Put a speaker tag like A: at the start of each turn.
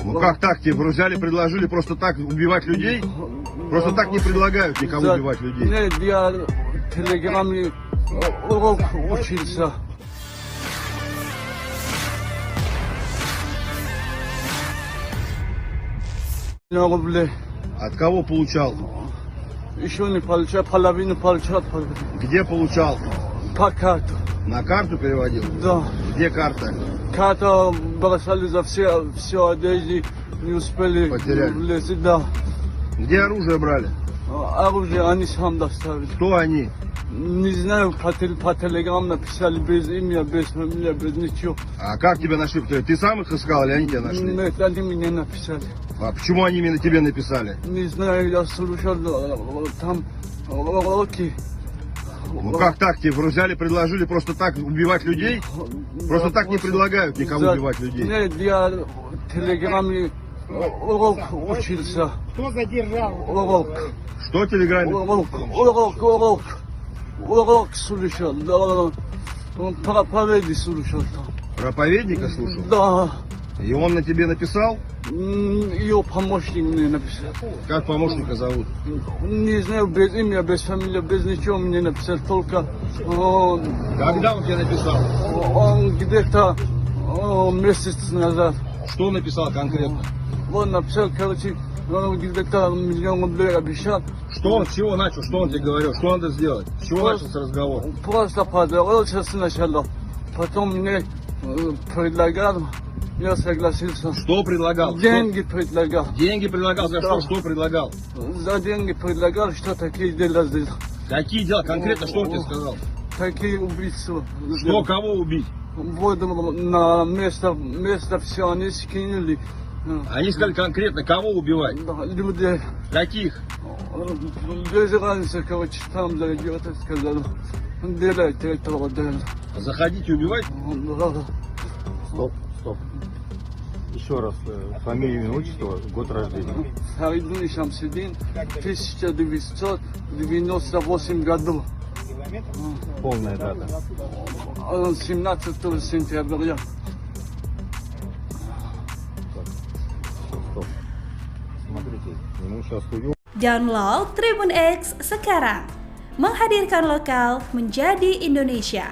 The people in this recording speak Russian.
A: Ну как так? Тебе взяли, предложили просто так убивать людей? Просто так не предлагают никому убивать людей.
B: Нет, я в телеграмме урок учился. Рублей.
A: От кого получал?
B: Еще не получал, половину получал.
A: Где получал?
B: По карту.
A: На карту переводил?
B: Да.
A: Где карта?
B: Карта бросали за все одежды, не успели
A: Потеряли.
B: влезть, да.
A: Где оружие брали?
B: Оружие они сам доставили.
A: Кто они?
B: Не знаю, по телеграмму написали без имя, без фамилии, без ничего.
A: А как тебя нашли? Ты сам их искал или они тебя нашли?
B: Нет, они мне написали.
A: А почему они именно тебе написали?
B: Не знаю, я слушал там уроки.
A: Ну как так? Тебе взяли, предложили просто так убивать людей? Просто так не предлагают никому убивать людей.
B: Нет, я в телеграмме урок учился.
C: Кто задержал?
B: Урок.
A: Что в телеграме?
B: Урок слушал. Да. Проповеди слушал там.
A: Проповедника слушал?
B: Да.
A: И он на тебе написал?
B: Ее помощник мне написал.
A: Как помощника зовут?
B: Не знаю, без имя, без фамилии, без ничего мне написал. Только
A: Когда он тебе написал?
B: он где-то месяц назад.
A: Что он написал конкретно?
B: Он написал, короче, он где-то 1 миллион рублей обещал.
A: Что он, с чего начал? Что он тебе говорил? Что надо сделать? С чего начался разговор?
B: Просто поздоровался сначала. Потом мне предлагал, я согласился.
A: Что предлагал?
B: Деньги предлагал.
A: Деньги предлагал? За
B: Да.
A: что? Что предлагал?
B: За деньги предлагал, что такие дела сделал.
A: Какие дела? Конкретно что он тебе сказал?
B: Такие убийства.
A: Что, кого убить?
B: Вот на место все они скинули.
A: Они сказали конкретно, кого убивать?
B: Людей.
A: Каких?
B: Без разницы, короче, там зайдет и сказал, делайте этого дела.
A: Заходите убивать?
D: Стоп. Еще раз, фамилия, имя, отчество, год рождения.
B: Фаридун Шамсидин, 1998 году.
D: Полная дата.
B: 17 сентября.
D: Стоп. Смотрите, ему сейчас уйдем.
E: Download Tribun X sekarang. Menghadirkan lokal menjadi Indonesia.